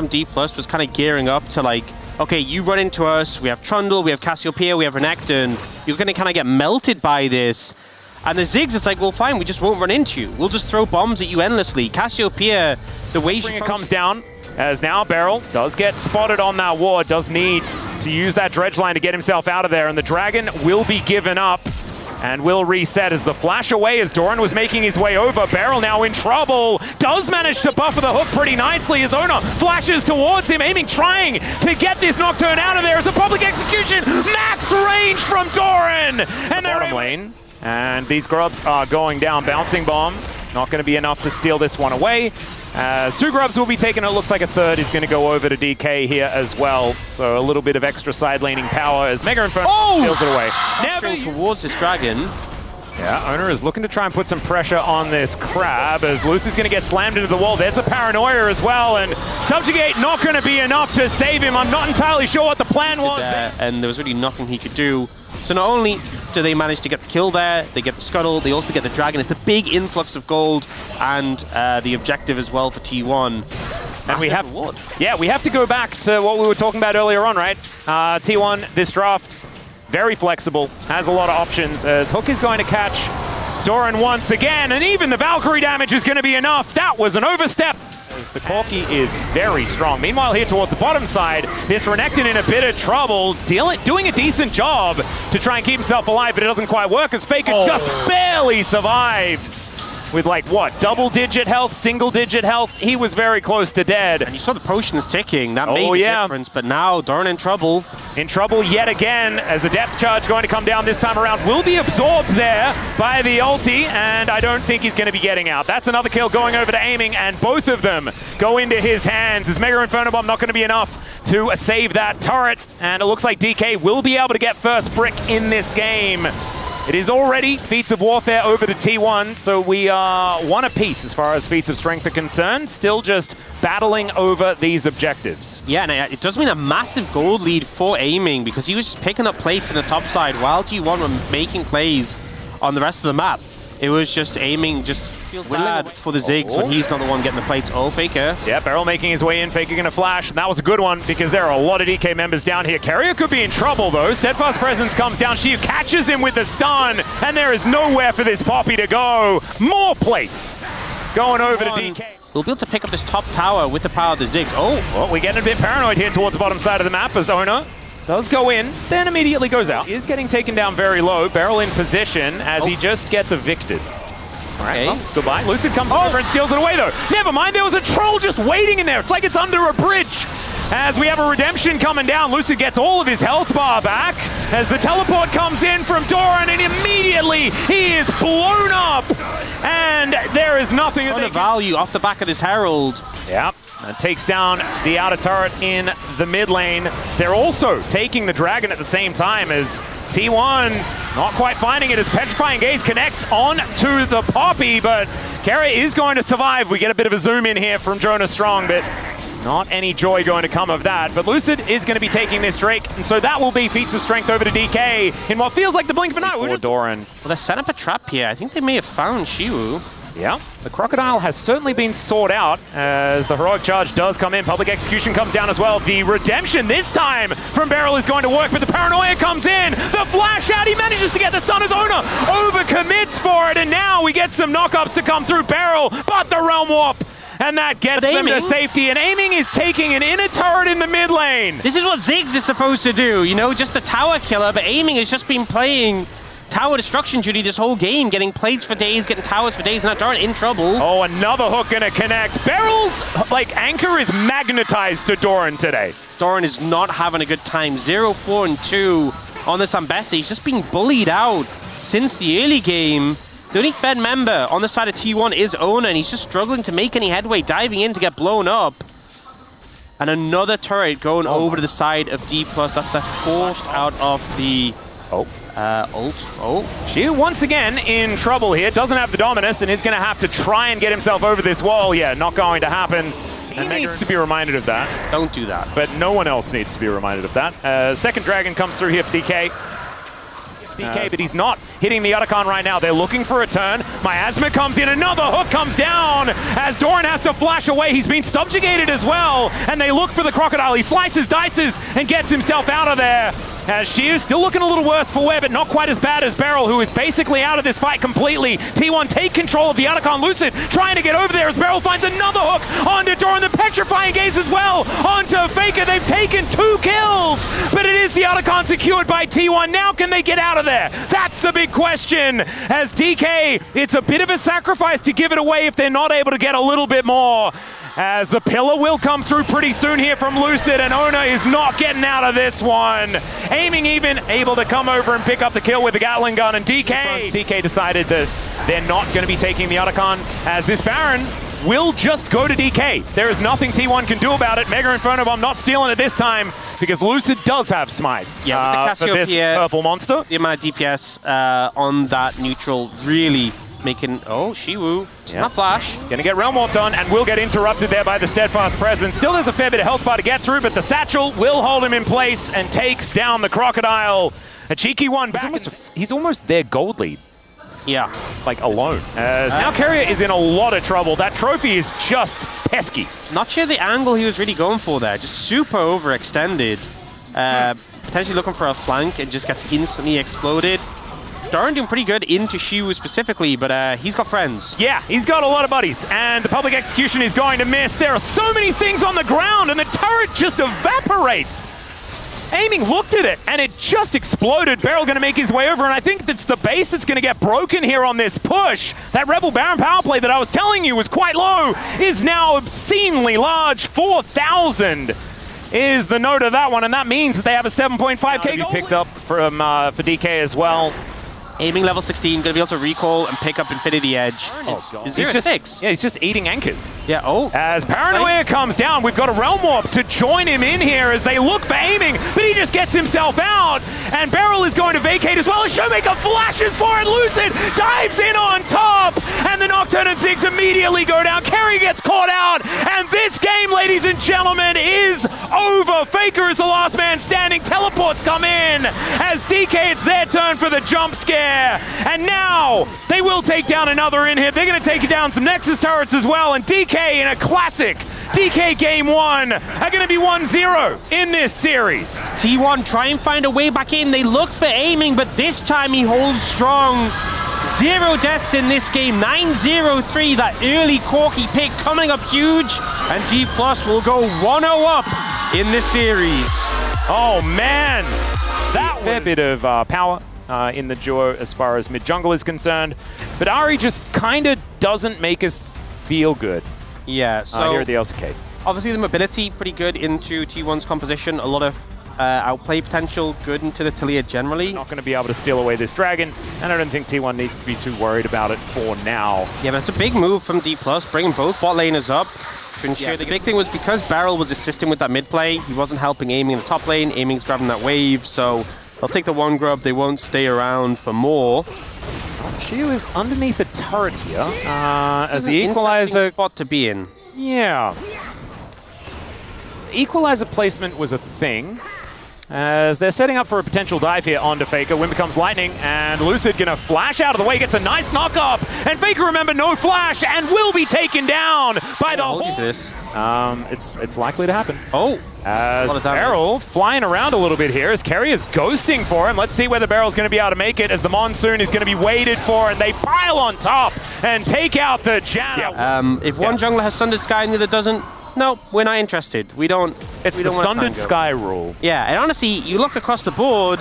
DPlus was kind of gearing up to like, okay, you run into us, we have Trundle, we have Cassiopeia, we have Renekton, you're going to kind of get melted by this. And the Ziggs, it's like, well, fine, we just won't run into you. We'll just throw bombs at you endlessly. Cassiopeia, the way she comes down, as now Beryl does get spotted on that ward, does need to use that dredge line to get himself out of there, and the Dragon will be given up and will reset as the flash away as Doran was making his way over. Beryl now in trouble, does manage to buffer the hook pretty nicely as Ona flashes towards him, aiming, trying to get this Nocturne out of there as a public execution. Max range from Doran! And they're bottom lane. And these grubs are going down. Bouncing bomb, not going to be enough to steal this one away. As 2 grubs will be taken, it looks like a third is going to go over to DK here as well. So a little bit of extra side laning power as Mega Inferno steals it away. Never towards this Dragon. Yeah, Owner is looking to try and put some pressure on this Crab as Lucy's going to get slammed into the wall. There's a Paranoia as well, and Subjugate not going to be enough to save him. I'm not entirely sure what the plan was. And there was really nothing he could do. So not only do they manage to get the kill there, they get the Scuttle, they also get the Dragon. It's a big influx of gold and the objective as well for T1. And we have, we have to go back to what we were talking about earlier on, right? T1, this draft, very flexible, has a lot of options as Hook is going to catch Doran once again, and even the Valkyrie damage is going to be enough. That was an overstep. As the Corki is very strong. Meanwhile, here towards the bottom side, this Renekton in a bit of trouble, doing a decent job to try and keep himself alive, but it doesn't quite work as Faker just barely survives. With like, what, double-digit health, single-digit health? He was very close to dead. And you saw the potions ticking. That made the difference, but now Doran in trouble. In trouble yet again, as a depth charge going to come down this time around. Will be absorbed there by the ulti, and I don't think he's going to be getting out. That's another kill going over to aiming, and both of them go into his hands. As Mega Inferno Bomb not going to be enough to save that turret, and it looks like DK will be able to get first brick in this game. It is already Feats of Warfare over to T1, so we are one apiece as far as Feats of Strength are concerned, still just battling over these objectives. Yeah, and it does mean a massive gold lead for aiming because he was just picking up plates in the top side while T1 were making plays on the rest of the map. It was just aiming, just feels bad for the Ziggs when he's not the one getting the plates. Oh, Faker. Yeah, Beryl making his way in. Faker going to flash. And that was a good one because there are a lot of DK members down here. Carrier could be in trouble, though. Steadfast Presence comes down. She catches him with the stun. And there is nowhere for this Poppy to go. More plates going over to DK. We'll be able to pick up this top tower with the power of the Ziggs. Well, we're getting a bit paranoid here towards the bottom side of the map as Ona does go in, then immediately goes out. Is getting taken down very low. Beryl in position as he just gets evicted. All right, well, goodbye. Lucid comes over and steals it away, though. Never mind, there was a troll just waiting in there. It's like it's under a bridge. As we have a redemption coming down, Lucid gets all of his health bar back as the teleport comes in from Doran, and immediately he is blown up. And there is nothing that they value off the back of this Herald. Yep. And takes down the outer turret in the mid lane. They're also taking the Dragon at the same time as T1 not quite finding it as Petrifying Gaze connects on to the Poppy, but Carrier is going to survive. We get a bit of a zoom in here from Jonah Strong, but not any joy going to come of that. But Lucid is going to be taking this Drake, and so that will be Feats of Strength over to DK in what feels like the blink of an eye. We're just Doran. Well, they set up a trap here. I think they may have found Shiwu. Yeah, the Crocodile has certainly been sought out as the Heroic Charge does come in. Public Execution comes down as well. The Redemption this time from Beryl is going to work, but the Paranoia comes in. The flash out, he manages to get the Sun as Ona overcommits for it, and now we get some knockups to come through Beryl, but the Realm Warp, and that gets them to safety, and aiming is taking an inner turret in the mid lane. This is what Ziggs is supposed to do, you know, just a tower killer, but aiming has just been playing tower destruction duty this whole game, getting plates for days, getting towers for days, and now Doran in trouble. Oh, another hook gonna connect. Beryl's, like, anchor is magnetized to Doran today. Doran is not having a good time. 0, 4, and 2 on the Zambesi. He's just being bullied out since the early game. The only Fed member on the side of T1 is Ona, and he's just struggling to make any headway, diving in to get blown up. And another turret going over to the side of DPlus. That's the fourth out of the ult. She once again in trouble here. Doesn't have the Dominus and is going to have to try and get himself over this wall. Yeah, not going to happen. He needs to be reminded of that. Don't do that. But no one else needs to be reminded of that. Second Dragon comes through here for DK. DK, but he's not hitting the Otacon right now. They're looking for a turn. Miasma comes in, another hook comes down as Doran has to flash away. He's been subjugated as well, and they look for the Crocodile. He slices, dices, and gets himself out of there. As Shiu's still looking a little worse for wear, but not quite as bad as Beryl, who is basically out of this fight completely. T1 take control of the Otacon. Lucid trying to get over there as Beryl finds another hook onto Doran. The petrifying gaze as well onto Faker. They've taken 2 kills, but it is the Otacon secured by T1. Now can they get out of there? That's the big question. As DK, it's a bit of a sacrifice to give it away if they're not able to get a little bit more. As the pillar will come through pretty soon here from Lucid, and Ona is not getting out of this one. Aiming even able to come over and pick up the kill with the Gatling gun, and DK decided that they're not going to be taking the Otacon, as this Baron will just go to DK. There is nothing T1 can do about it. Mega Inferno Bomb not stealing it this time, because Lucid does have Smite. Yeah, with the for this purple monster. The amount of DPS on that neutral really making... Oh, Shiwu. It's not flash. Gonna get Realm Warp done, and will get interrupted there by the Steadfast Presence. Still there's a fair bit of health bar to get through, but the Satchel will hold him in place and takes down the Crocodile. A cheeky one back. He's almost their gold lead. Yeah. Like, alone. As now Carrier is in a lot of trouble. That trophy is just pesky. Not sure the angle he was really going for there. Just super overextended. Potentially looking for a flank and just gets instantly exploded. Doran doing pretty good into Shiwu specifically, but he's got friends. Yeah, he's got a lot of buddies, and the public execution is going to miss. There are so many things on the ground, and the turret just evaporates. Aiming looked at it, and it just exploded. Beryl going to make his way over, and I think that's the base that's going to get broken here on this push. That Rebel Baron power play that I was telling you was quite low is now obscenely large. 4,000 is the note of that one, and that means that they have a 7.5k goal. Picked up from for DK as well. Aiming level 16, going to be able to recall and pick up Infinity Edge. Is 0-6. Yeah, he's just eating anchors. Yeah, As Paranoia comes down, we've got a Realm Warp to join him in here as they look for aiming, but he just gets himself out. And Beryl is going to vacate as well as Showmaker flashes for it. Lucid dives in on top, and the Nocturne and Ziggs immediately go down. Kerry gets caught out, and this game, ladies and gentlemen, is over. Faker is the last man standing. Teleports come in as DK, it's their turn for the jump scare. And now they will take down another in here. They're going to take down some Nexus turrets as well. And DK in a classic DK game 1 are going to be 1-0 in this series. T1 try and find a way back in. They look for aiming, but this time he holds strong. 0 deaths in this game. 9-0-3. That early Corky pick coming up huge. And DPlus will go 1-0 up in this series. Oh, man. That was a fair bit of power in the duo as far as mid-jungle is concerned. But Ari just kind of doesn't make us feel good. Yeah, so here at the LCK. Obviously the mobility pretty good into T1's composition. A lot of outplay potential good into the Talia generally. Not going to be able to steal away this dragon, and I don't think T1 needs to be too worried about it for now. Yeah, but it's a big move from DPlus, bringing both bot laners up to ensure. The big thing was because Beryl was assisting with that mid play, he wasn't helping aiming in the top lane. Aiming's grabbing that wave, so they'll take the one grub, they won't stay around for more. Shiu is underneath the turret here, as the equalizer spot to be in. Yeah. Equalizer placement was a thing, as they're setting up for a potential dive here onto Faker. Wind becomes lightning, and Lucid gonna flash out of the way, gets a nice knock up, and Faker, remember, no flash, and will be taken down by the whole... this. It's likely to happen. Oh. As Beryl flying around a little bit here, as Kerry is ghosting for him. Let's see whether Beryl's going to be able to make it, as the Monsoon is going to be waited for, and they pile on top and take out the Janna. If one jungler has Sundered Sky and the other doesn't, no, we're not interested. We don't. It's the Sundered Sky rule. Yeah, and honestly, you look across the board.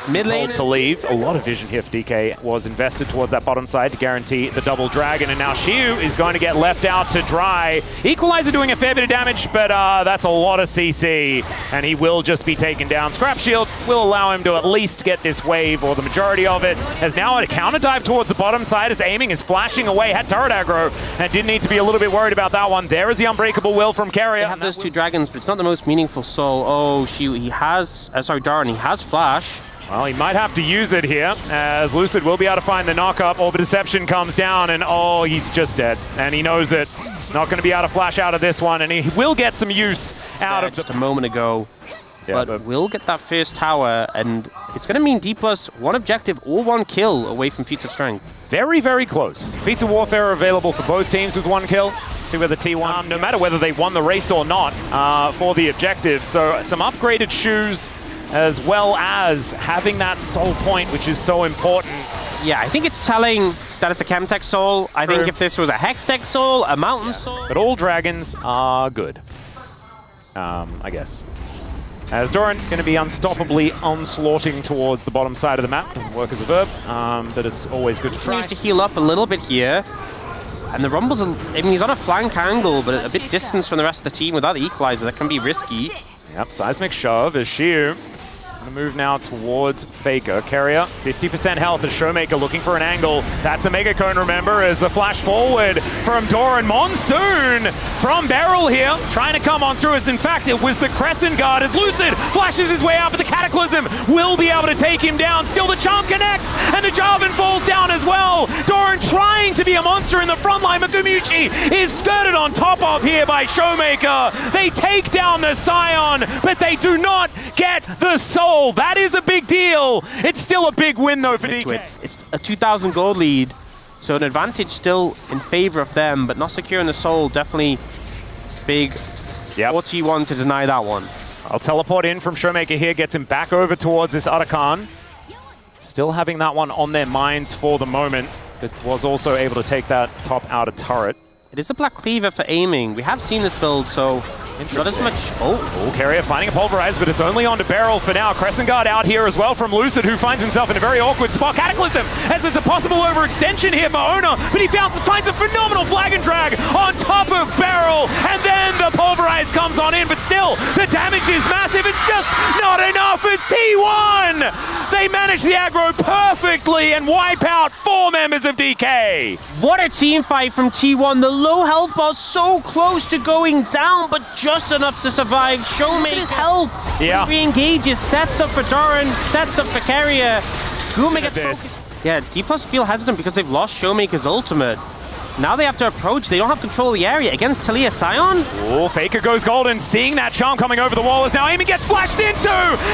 Mid lane to leave. A lot of vision here for DK was invested towards that bottom side to guarantee the double dragon, and now Shiu is going to get left out to dry. Equalizer doing a fair bit of damage, but that's a lot of CC, and he will just be taken down. Scrap Shield will allow him to at least get this wave, or the majority of it, as now a counter dive towards the bottom side as aiming is flashing away, had turret aggro, and did need to be a little bit worried about that one. There is the Unbreakable Will from Carrier. They have those 2 dragons, but it's not the most meaningful soul. Oh, Shiu, he has, Darn, he has flash. Well, he might have to use it here, as Lucid will be able to find the knock-up. Orb of Deception comes down, and oh, he's just dead. And he knows it. Not going to be able to flash out of this one, and he will get some use out of just a moment ago. but will get that first tower, and it's going to mean DPlus one objective or one kill away from Feats of Strength. Very, very close. Feats of Warfare are available for both teams with one kill. See whether T1, no matter whether they won the race or not, for the objective. So some upgraded shoes, as well as having that soul point, which is so important. Yeah, I think it's telling that it's a Chemtech soul. I think if this was a Hextech soul, a Mountain soul. But all dragons are good, I guess. As Doran going to be unstoppably onslaughting towards the bottom side of the map. Doesn't work as a verb, but it's always good to try. He needs to heal up a little bit here. And the Rumble's, I mean, he's on a flank angle, but a bit distance from the rest of the team without the equalizer. That can be risky. Yep, seismic shove as Shiu going to move now towards Faker. Carrier, 50% health as Showmaker looking for an angle. That's a Mega Cone, remember, as the flash forward from Doran. Monsoon from Beryl here, trying to come on through us. In fact, it was the Crescent Guard as Lucid flashes his way out, but the Cataclysm will be able to take him down. Still the Charm connects, and the Jarvan falls down as well. Doran trying to be a monster in the front line, but Gumuchi is skirted on top of here by Showmaker. They take down the Scion, but they do not get the soul. That is a big deal. It's still a big win, though, for DK. It's a 2,000 gold lead, so an advantage still in favor of them, but not securing the soul. Definitely big. Yep. 41 to deny that one. I'll teleport in from Showmaker here, gets him back over towards this Arakan. Still having that one on their minds for the moment, but was also able to take that top outer turret. It is a Black Cleaver for aiming. We have seen this build, so not as much. Oh, Carrier finding a Pulverize, but it's only on to Beryl for now. Crescent Guard out here as well from Lucid, who finds himself in a very awkward spot. Cataclysm, as it's a possible overextension here for Ona, but he finds a phenomenal flag and drag on top of Beryl, and then the Pulverize comes on in, but still, the damage is massive. It's just not enough as T1! They manage the aggro perfectly and wipe out 4 members of DK. What a team fight from T1. The low health bar so close to going down, but just enough to survive. Showmaker's help. Yeah. Re-engages, sets up for Doran, sets up for Carrier. Guma gets focused. Yeah, DPlus feel hesitant because they've lost Showmaker's ultimate. Now they have to approach. They don't have control of the area against Talia Scion. Oh, Faker goes golden, seeing that charm coming over the wall as now Amy gets flashed into.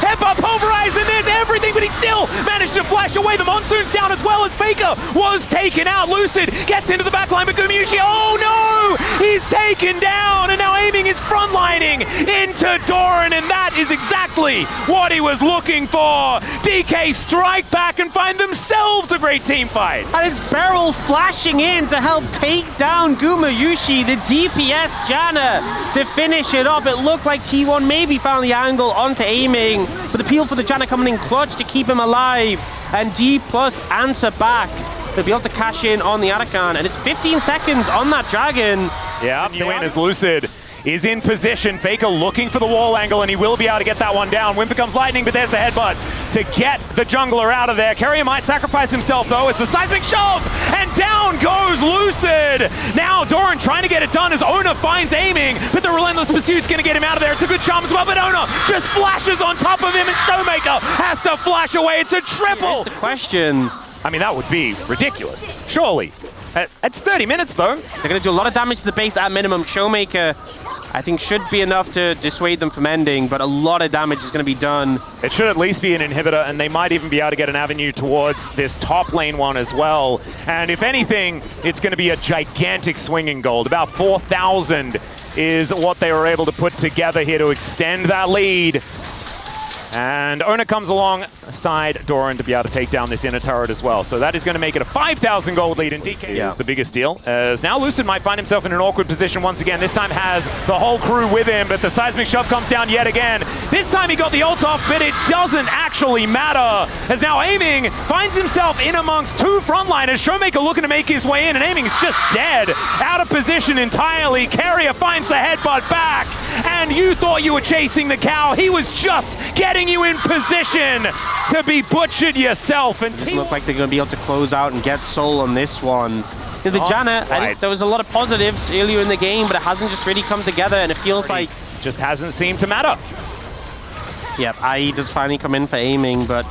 Headbutt Pulverize, and there's everything, but he still managed to flash away. The Monsoon's down as well as Faker was taken out. Lucid gets into the backline, but Gumuchi, oh no! He's taken down, and now aiming is frontlining into Doran, and that is exactly what he was looking for. DK strike back and find themselves a great team fight. And it's Beryl flashing in to help take down Gumayushi, the DPS Janna, to finish it off. It looked like T1 maybe found the angle onto aiming, but the peel for the Janna coming in clutch to keep him alive, and DPlus answer back. They'll be able to cash in on the Arakan, and it's 15 seconds on that Dragon. Yeah, new win as Lucid is in position. Faker looking for the wall angle, and he will be able to get that one down. Wind becomes lightning, but there's the headbutt to get the jungler out of there. Carrier might sacrifice himself, though, as the seismic shove, and down goes Lucid. Now Doran trying to get it done as Ona finds aiming, but the Relentless Pursuit's going to get him out of there. It's a good charm as well, but Ona just flashes on top of him, and Showmaker has to flash away. It's a triple. Here's the question. I mean, that would be ridiculous, surely. It's 30 minutes, though. They're going to do a lot of damage to the base at minimum. Showmaker, I think, should be enough to dissuade them from ending, but a lot of damage is going to be done. It should at least be an inhibitor, and they might even be able to get an avenue towards this top lane one as well. And if anything, it's going to be a gigantic swing in gold. About 4,000 is what they were able to put together here to extend that lead. And Ona comes alongside Doran to be able to take down this inner turret as well. So that is going to make it a 5,000 gold lead, and DK is the biggest deal. As now Lucid might find himself in an awkward position once again. This time has the whole crew with him, but the seismic shove comes down yet again. This time he got the ult off, but it doesn't actually matter. As now aiming finds himself in amongst 2 frontliners. Showmaker looking to make his way in, and aiming is just dead. Out of position entirely. Carrier finds the headbutt back, and you thought you were chasing the cow. He was just getting you in position to be butchered yourself. And it look like they're going to be able to close out and get soul on this one. The Janna, I think there was a lot of positives earlier in the game, but it hasn't just really come together, and it feels like just hasn't seemed to matter. Yep, IE does finally come in for aiming, but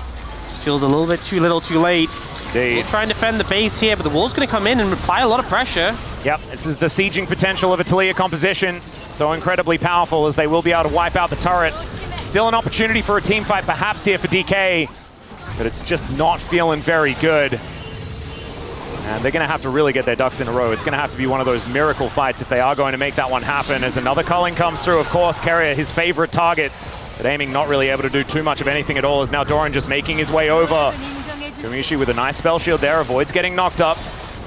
just feels a little bit too little too late. We'll try and defend the base here, but the wall's going to come in and apply a lot of pressure. Yep, this is the sieging potential of a Talia composition. So incredibly powerful, as they will be able to wipe out the turret. Still an opportunity for a team fight perhaps here for DK, but it's just not feeling very good. And they're going to have to really get their ducks in a row. It's going to have to be one of those miracle fights if they are going to make that one happen. As another culling comes through, of course, Keria, his favorite target, but aiming not really able to do too much of anything at all, as now Doran just making his way over. Gumiushi with a nice spell shield there, avoids getting knocked up.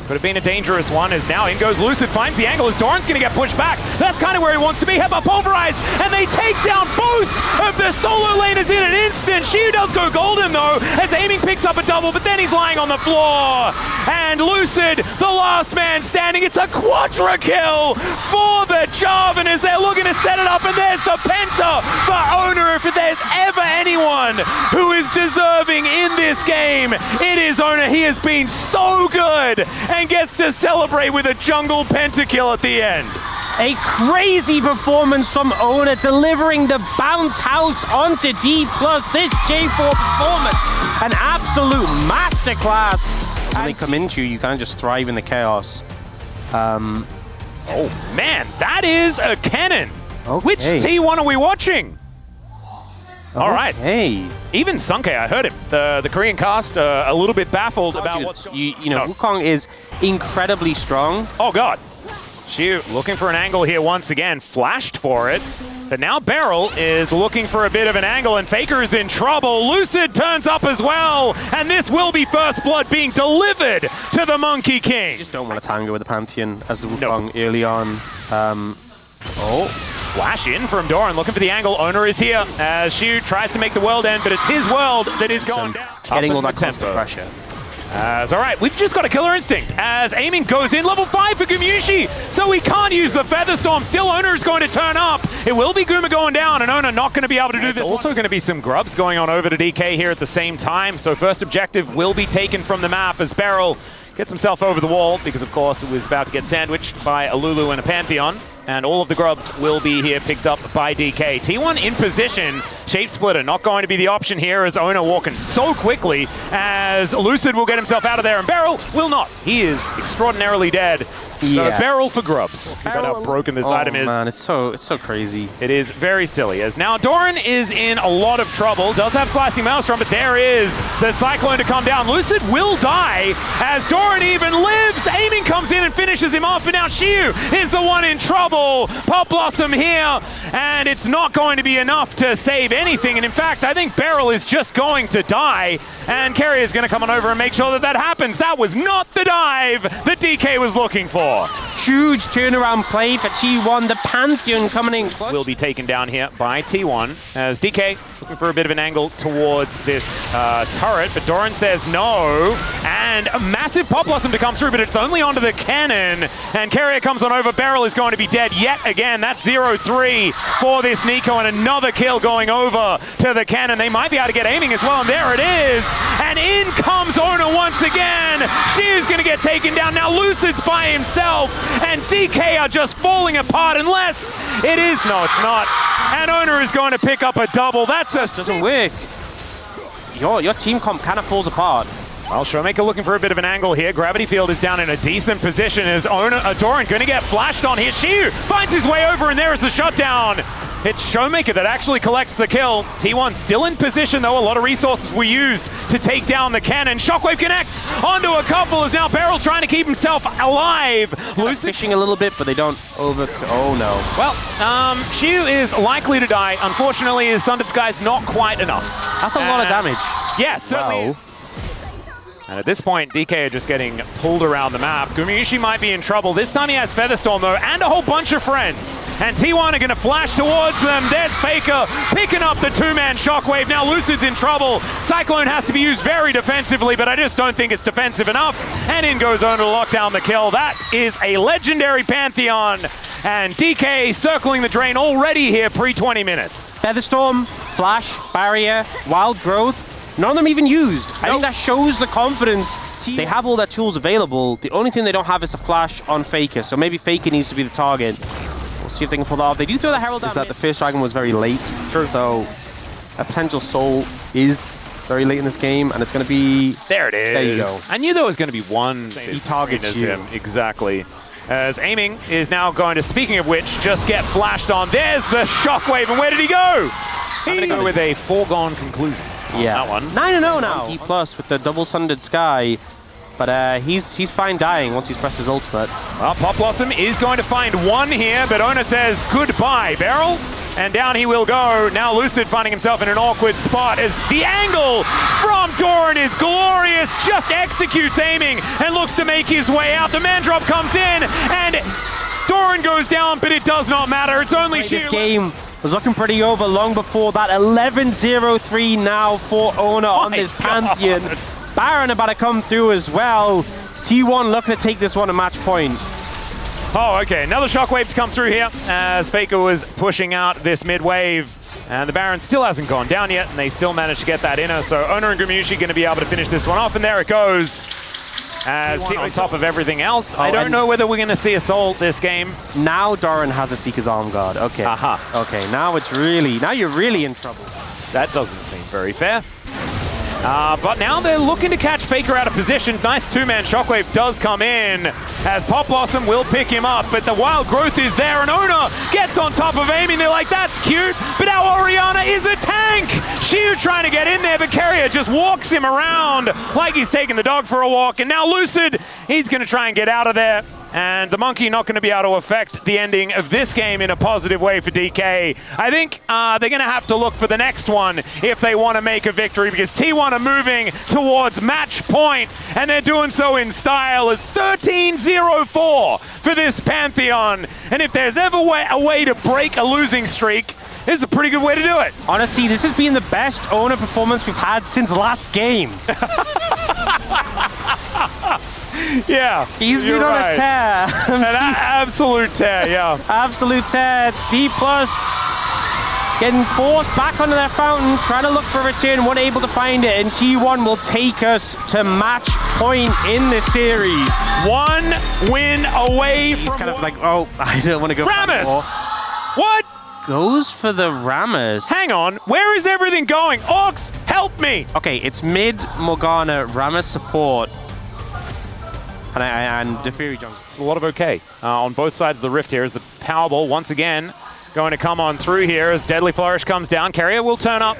Could have been a dangerous one, as now in goes Lucid, finds the angle as Doran's going to get pushed back. That's kind of where he wants to be. Headbutt Pulverize, and they take down both of the solo laners in an instant. Shiu does go golden though, as Aiming picks up a double, but then he's lying on the floor. And Lucid, the last man standing, it's a quadra kill for the Jarvan as they're looking to set it up, and there's the Penta for Owner. If there's ever anyone who is deserving in this game, it is Owner. He has been so good, and gets to celebrate with a jungle pentakill at the end. A crazy performance from Owner, delivering the bounce house onto DPlus. This J4 performance, an absolute masterclass. When they come into you, you kind of just thrive in the chaos. Oh man, that is a cannon. Okay. Which T1 are we watching? All right. Hey. Even Sunke, I heard him. The Korean cast a little bit baffled about what's you know, Wukong is incredibly strong. Oh god. Shiu looking for an angle here once again, flashed for it. But now Beryl is looking for a bit of an angle, and Faker is in trouble. Lucid turns up as well, and this will be first blood being delivered to the Monkey King. You just don't want to tango with the Pantheon as the Wukong early on. Flash in from Doran, looking for the angle. Owner is here as Shiu tries to make the world end, but it's his world that is going down. Getting all that constant pressure. All right, we've just got a killer instinct as Aiming goes in. Level 5 for Gumiushi, so we can't use the Featherstorm. Still, Owner is going to turn up. It will be Guma going down, and Owner not going to be able to do this. Also going to be some grubs going on over to DK here at the same time, so first objective will be taken from the map as Beryl gets himself over the wall, because of course it was about to get sandwiched by a Lulu and a Pantheon. And all of the grubs will be here picked up by DK. T1 in position. Shape Splitter not going to be the option here as Owner walking so quickly as Lucid will get himself out of there, and Beryl will not. He is extraordinarily dead. So Beryl for grubs. Look at how broken this item is. Man, it's so crazy. It is very silly, as now Doran is in a lot of trouble. Does have Slicing Maelstrom, but there is the Cyclone to come down. Lucid will die as Doran even lives. Aiming comes in and finishes him off, but now Shiu is the one in trouble. Pop Blossom here, and it's not going to be enough to save anything. And in fact, I think Beryl is just going to die, and Keria is going to come on over and make sure that that happens. That was not the dive that DK was looking for. Huge turnaround play for T1. The Pantheon coming in clutch. Will be taken down here by T1 as DK looking for a bit of an angle towards this turret, but Doran says no, and a massive Pop Blossom to come through, but it's only onto the cannon, and Keria comes on over. Beryl is going to be dead yet again. That's 0-3 for this Nico, and another kill going over to the cannon. They might be able to get Aiming as well, and there it is, and in comes Owner once again. Shiu's going to get taken down. Now Lucid's by himself, and DK are just falling apart unless it is. No, it's not. And Owner is going to pick up a double. That's a doesn't work. Your team comp kind of falls apart. Well, Showmaker looking for a bit of an angle here. Gravity Field is down in a decent position as Doran going to get flashed on here. Shiu finds his way over, and there is the shutdown. It's Showmaker that actually collects the kill. T1 still in position though. A lot of resources were used to take down the cannon. Shockwave connects onto a couple as now Beryl trying to keep himself alive. Lucid fishing a little bit, but they don't over. Oh no. Well, Shiu is likely to die. Unfortunately, his Sundered Sky's not quite enough. That's a lot of damage. Yeah, certainly. Wow. And at this point, DK are just getting pulled around the map. Gumiushi might be in trouble. This time he has Featherstorm, though, and a whole bunch of friends. And T1 are going to flash towards them. There's Faker picking up the two-man Shockwave. Now Lucid's in trouble. Cyclone has to be used very defensively, but I just don't think it's defensive enough. And in goes Owner to lock down the kill. That is a legendary Pantheon. And DK circling the drain already here pre-20 minutes. Featherstorm, Flash, Barrier, Wild Growth. None of them even used. I think that shows the confidence. They have all their tools available. The only thing they don't have is a flash on Faker, so maybe Faker needs to be the target. We'll see if they can pull that off. They do throw the Herald down. Is that the first dragon was very late. True. So a potential soul is very late in this game, and it's going to be... There it is. There you go. I knew there was going to be one. He targets you. Him. Exactly. As Aiming is now going to, speaking of which, just get flashed on. There's the Shockwave, and where did he go? I'm going to go with a foregone conclusion. Yeah. That one. 9-0 now. DPlus with the double sundered Sky. But he's fine dying once he's pressed his ultimate. Well, Pop Blossom is going to find one here, but Ona says goodbye, Beryl. And down he will go. Now Lucid finding himself in an awkward spot as the angle from Doran is glorious. Just executes aiming and looks to make his way out. The man drop comes in and Doran goes down, but it does not matter. It's only This game was looking pretty over long before that. 11-0-3 now for Ona on this Pantheon. Baron about to come through as well. T1 looking to take this one to match point. Oh, okay. Another shockwave to come through here as Faker was pushing out this mid wave. And the Baron still hasn't gone down yet, and they still managed to get that inner. So Ona and Gumushi going to be able to finish this one off, and there it goes. As T1 on top of everything else. I don't know whether we're going to see Assault this game. Now Doran has a Seeker's Arm Guard. Okay. Aha. Okay, now you're really in trouble. That doesn't seem very fair. But now they're looking to catch Faker out of position. Nice two-man shockwave does come in as Pop Blossom will pick him up, but the wild growth is there and Ona gets on top of aiming. They're like, that's cute, but our Orianna is a tank. Shiu trying to get in there, but Keria just walks him around like he's taking the dog for a walk. And now Lucid, he's going to try and get out of there. And the Monkey not going to be able to affect the ending of this game in a positive way for DK. I think they're going to have to look for the next one if they want to make a victory, because T1 are moving towards match point, and they're doing so in style as 13-0-4 for this Pantheon. And if there's ever a way to break a losing streak, this is a pretty good way to do it. Honestly, this has been the best Ona performance we've had since last game. Yeah, he's been on a tear. An absolute tear, yeah. Absolute tear. DPlus getting forced back onto their fountain, trying to look for a return, weren't able to find it, and T1 will take us to match point in this series. One win away He's from kind of like, oh, I don't want to go Rammus! What? Goes for the Rammus. Hang on, where is everything going? Ox, help me! Okay, it's mid Morgana, Rammus support. And Defiri jungle. It's a lot of okay on both sides of the rift here as the Powerball once again going to come on through here as Deadly Flourish comes down. Keria will turn up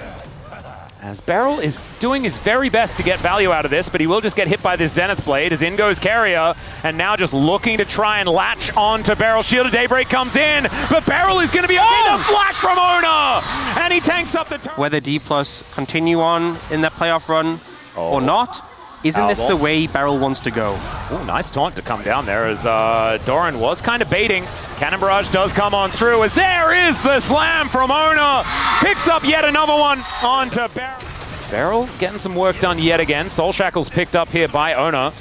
as Beryl is doing his very best to get value out of this, but he will just get hit by this Zenith Blade as in goes Keria, and now just looking to try and latch on to Beryl. Shield of Daybreak comes in, but Beryl is going to be the flash from Ona, and he tanks up the turn. Whether DPlus continue on in their playoff run or not, isn't this the way Beryl wants to go? Oh, nice taunt to come down there as Doran was kind of baiting. Cannon Barrage does come on through as there is the slam from Ona. Picks up yet another one onto Beryl. Beryl getting some work done yet again. Soul Shackles picked up here by Ona.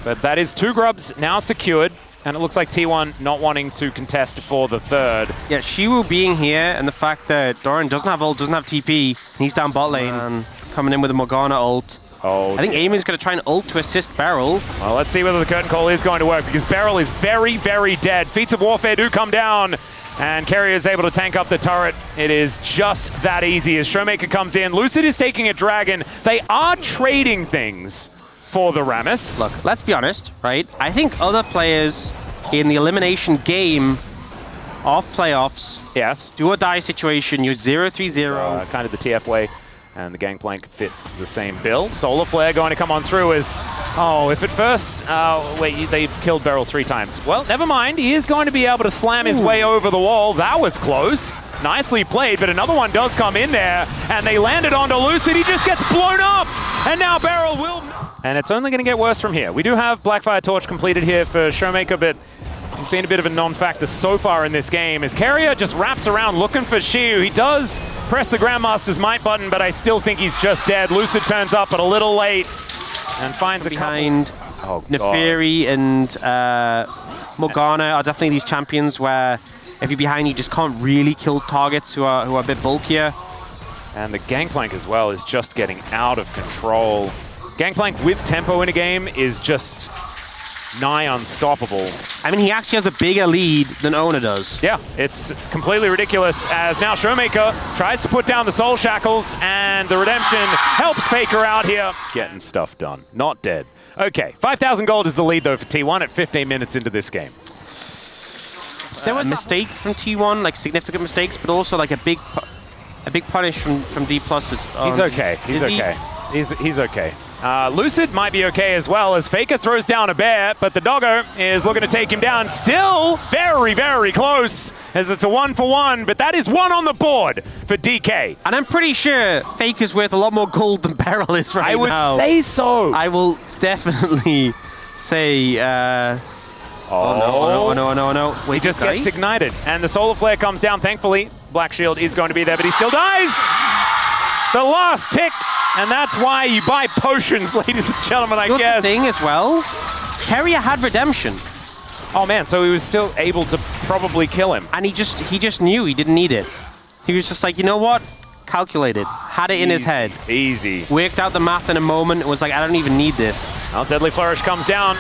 But that is 2 grubs now secured. And it looks like T1 not wanting to contest for the third. Yeah, Shiwu being here and the fact that Doran doesn't have ult, doesn't have TP. He's down bot lane, coming in with a Morgana ult. Oh, I think Amy is going to try and ult to assist Beryl. Well, let's see whether the curtain call is going to work, because Beryl is very, very dead. Feats of Warfare do come down, and Keria is able to tank up the turret. It is just that easy as Showmaker comes in. Lucid is taking a dragon. They are trading things for the Rammus. Look, let's be honest, right? I think other players in the elimination game of playoffs, yes, do or die situation, you're 0-3-0. Kind of the TF way. And the Gangplank fits the same build. Solar Flare going to come on through as, if at first, they killed Beryl 3 times. Well, never mind. He is going to be able to slam his way over the wall. That was close. Nicely played, but another one does come in there, and they landed onto Lucid. He just gets blown up, and now Beryl will... And it's only going to get worse from here. We do have Blackfire Torch completed here for Showmaker, but he's been a bit of a non-factor so far in this game as Keria just wraps around looking for Shiu. He does press the Grandmaster's Might button, but I still think he's just dead. Lucid turns up, but a little late and finds a behind. Oh, Neferi and Morgana are definitely these champions where if you're behind, you just can't really kill targets who are a bit bulkier. And the Gangplank as well is just getting out of control. Gangplank with tempo in a game is just nigh unstoppable. I mean, he actually has a bigger lead than Ona does. Yeah, it's completely ridiculous as now Showmaker tries to put down the Soul Shackles, and the Redemption helps Faker out here. Getting stuff done, not dead. Okay, 5,000 gold is the lead though for T1 at 15 minutes into this game. There was a mistake from T1, like significant mistakes, but also like a big A big punish from DPlus is... He's okay. He's okay. He's okay. Lucid might be okay as well as Faker throws down a bear, but the doggo is looking to take him down. Still very, very close as it's a 1-for-1, but that is 1 on the board for DK. And I'm pretty sure Faker's worth a lot more gold than Beryl is right now. I would say so. I will definitely say... Oh, no. Wait, he just gets ignited. And the solar flare comes down, thankfully. Black Shield is going to be there, but he still dies! The last tick! And that's why you buy potions, ladies and gentlemen, I guess. The thing as well, Keria had redemption. Oh man, so he was still able to probably kill him. And he just knew he didn't need it. He was just like, you know what? Calculated. Had it in his head. Easy. Worked out the math in a moment. It was like, I don't even need this. Well, Deadly Flourish comes down.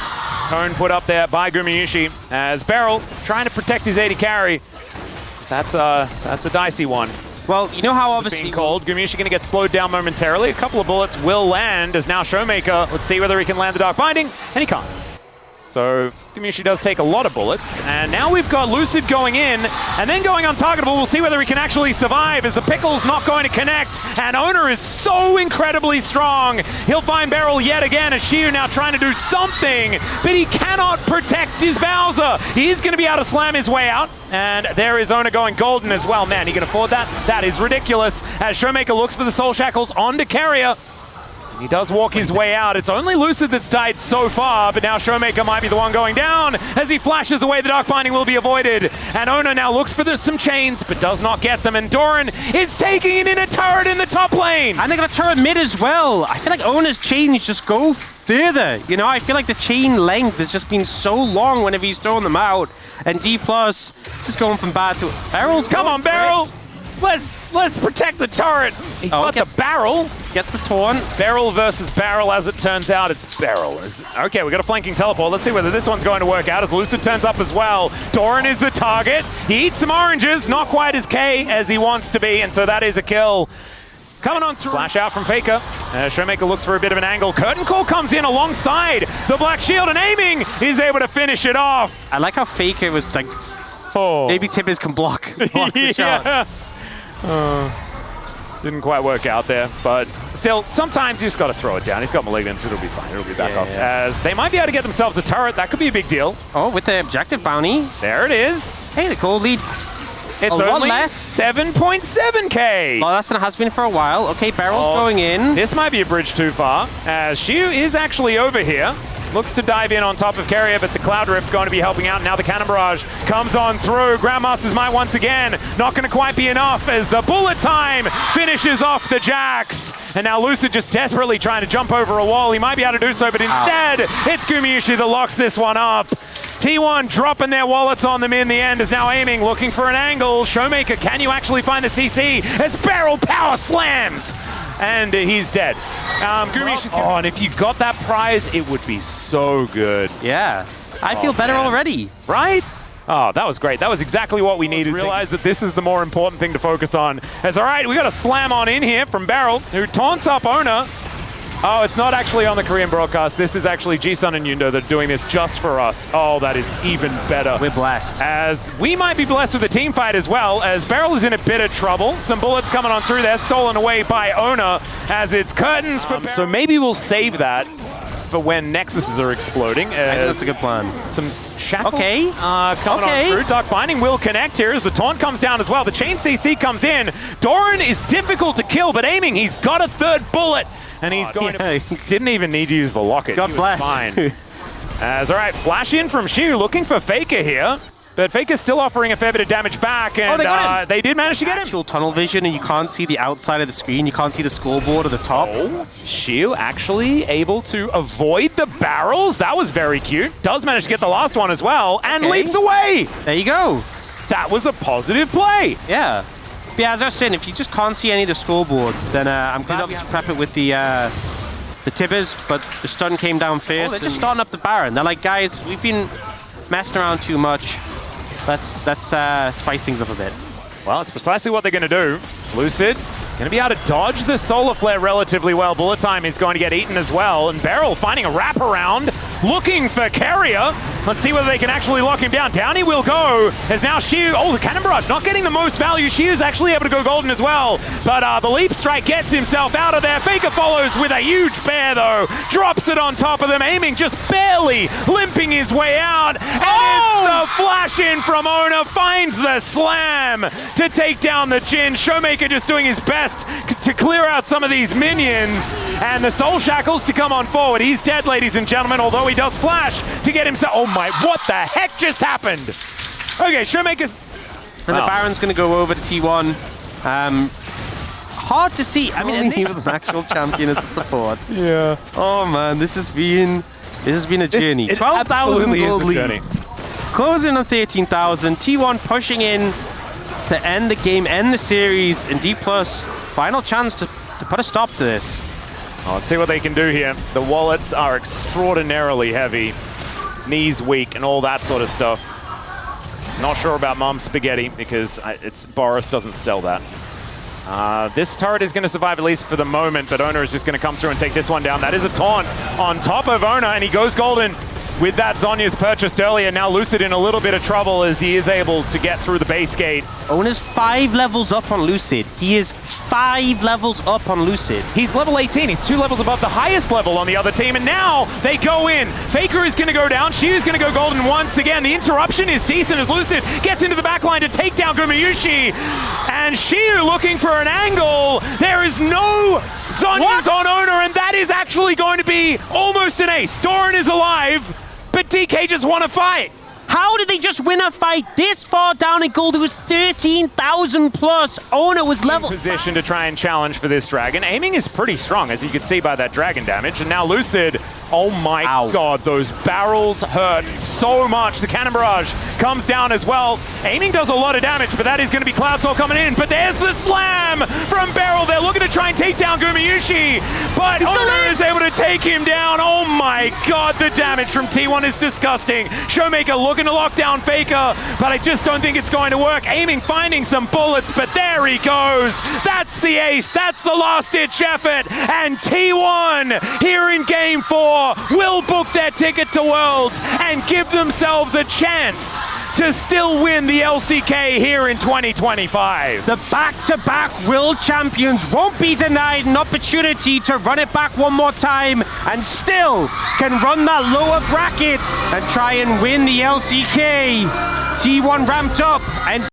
Cone put up there by Gumayusi as Beryl trying to protect his AD carry. That's a dicey one. Well, you know how obviously... Being cold, Gumayusi going to get slowed down momentarily. A couple of bullets will land as now Showmaker. Let's see whether he can land the Dark Binding. And he can't. So Gumayusi does take a lot of bullets. And now we've got Lucid going in and then going untargetable. We'll see whether he can actually survive as the Pickle's not going to connect. And Owner is so incredibly strong. He'll find Beryl yet again as Shiu now trying to do something. But he cannot protect his Bowser. He's going to be able to slam his way out. And there is Owner going golden as well. Man, he can afford that? That is ridiculous. As Showmaker looks for the Soul Shackles onto Keria. He does walk his way out. It's only Lucid that's died so far, but now Showmaker might be the one going down. As he flashes away, the Dark Binding will be avoided. And Owner now looks for some chains, but does not get them. And Doran is taking it in a turret in the top lane. And they got a turret mid as well. I feel like Owner's chains just go further. You know, I feel like the chain length has just been so long whenever he's throwing them out. And DPlus just going from bad to... Beryl's Come on, Beryl! Let's protect the turret. He got the barrel. Gets the taunt. Beryl versus Barrel, as it turns out, it's Beryl. Okay, we got a flanking teleport. Let's see whether this one's going to work out as Lucid turns up as well. Doran is the target. He eats some oranges, not quite as K as he wants to be, and so that is a kill. Coming on through. Flash out from Faker. Showmaker looks for a bit of an angle. Curtain Call comes in alongside the Black Shield, and aiming is able to finish it off. I like how Faker was like, maybe Tibbers can block the shot. Didn't quite work out there, but still, sometimes you just got to throw it down. He's got Malignance, it'll be fine. It'll be back off. As they might be able to get themselves a turret. That could be a big deal. Oh, with the objective bounty. There it is. Hey, the gold lead. It's only less. 7.7k. Well, less than it has been for a while. Okay, Beryl's going in. This might be a bridge too far, as Shiu is actually over here. Looks to dive in on top of Keria, but the Cloud Rift going to be helping out. Now the Cannon Barrage comes on through. Grandmaster's Might once again. Not going to quite be enough as the bullet time finishes off the Jax. And now Lucid just desperately trying to jump over a wall. He might be able to do so, but instead, it's Gumayusi that locks this one up. T1 dropping their wallets on them in the end is now aiming, looking for an angle. Showmaker, can you actually find the CC? As Beryl power slams! And he's dead. And if you got that prize, it would be so good. Yeah. I feel better already. Right? Oh, that was great. That was exactly what we needed. Realize that this is the more important thing to focus on. As all right, we got a slam on in here from Beryl, who taunts up Owner. Oh, it's not actually on the Korean broadcast. This is actually Jisun and Yundo that are doing this just for us. Oh, that is even better. We're blessed. As we might be blessed with a team fight as well, as Beryl is in a bit of trouble. Some bullets coming on through there, stolen away by Owner, as it's curtains for So maybe we'll save that for when Nexuses are exploding. I think that's a good plan. Some shackles coming on through. Dark Binding will connect here as the taunt comes down as well. The chain CC comes in. Doran is difficult to kill, but aiming, he's got a third bullet. And he's going to... Didn't even need to use the locket. God bless. Fine. As, all right, flash in from Shiu, looking for Faker here. But Faker's still offering a fair bit of damage back, and they did manage to get him. Actual tunnel vision, and you can't see the outside of the screen. You can't see the scoreboard at the top. Oh, Shiu actually able to avoid the barrels. That was very cute. Does manage to get the last one as well, and leaps away. There you go. That was a positive play. Yeah. Yeah, as I was saying, if you just can't see any of the scoreboard, then I'm glad to prep it with the Tibbers, but the stun came down first. Oh, they're just starting up the Baron. They're like, guys, we've been messing around too much. Let's spice things up a bit. Well, it's precisely what they're going to do. Lucid going to be able to dodge the Solar Flare relatively well. Bullet time is going to get eaten as well. And Beryl finding a wraparound, looking for Keria. Let's see whether they can actually lock him down. Down he will go, as now Shiu, oh, the Cannon Barrage not getting the most value. Shiu's actually able to go golden as well, but the Leap Strike gets himself out of there. Faker follows with a huge bear though, drops it on top of them, aiming just barely, limping his way out, and it's the flash in from Ona, finds the slam to take down the Jhin. Showmaker just doing his best to clear out some of these minions, and the Soul Shackles to come on forward. He's dead, ladies and gentlemen, although he does flash to get himself, oh my, what the heck just happened? Okay, Showmaker's... And the Baron's going to go over to T1. Hard to see. I mean, he was an actual champion as a support. Yeah. Oh man, this has been a journey. 12,000 gold lead. Closing on 13,000. T1 pushing in to end the game, end the series, and DPlus final chance to put a stop to this. Oh, let's see what they can do here. The wallets are extraordinarily heavy. Knees weak and all that sort of stuff. Not sure about Mom's Spaghetti because Boris doesn't sell that. This turret is going to survive at least for the moment, but Ona is just going to come through and take this one down. That is a taunt on top of Ona, and he goes golden with that Zhonya's purchased earlier. Now Lucid in a little bit of trouble as he is able to get through the base gate. Ona's 5 levels up on Lucid. He is 5 levels up on Lucid. He's level 18. He's 2 levels above the highest level on the other team, and now they go in. Faker is going to go down. Shiu's going to go golden once again. The interruption is decent as Lucid gets into the backline to take down Gumayusi. And Shiu looking for an angle. There is no Zhonya's on Ona, and that is actually going to be almost an ace. Doran is alive, but DK just won a fight. How did they just win a fight this far down in gold? It was 13,000 plus. Ona was level position to try and challenge for this dragon. Aiming is pretty strong, as you can see by that dragon damage. And now Lucid, oh my god, those barrels hurt so much. The Cannon Barrage comes down as well. Aiming does a lot of damage, but that is going to be Cloud Soul coming in. But there's the slam from Beryl. They're looking to try and take down Gumayusi, but Ona is able to take him down. Oh my god, the damage from T1 is disgusting. Showmaker looking to lock down Faker, but I just don't think it's going to work. Aiming, finding some bullets, but there he goes. That's the ace. That's the last-ditch effort. And T1 here in Game 4 will book their ticket to Worlds and give themselves a chance to still win the LCK here in 2025. The back-to-back world champions won't be denied an opportunity to run it back one more time and still can run that lower bracket and try and win the LCK. T1 ramped up,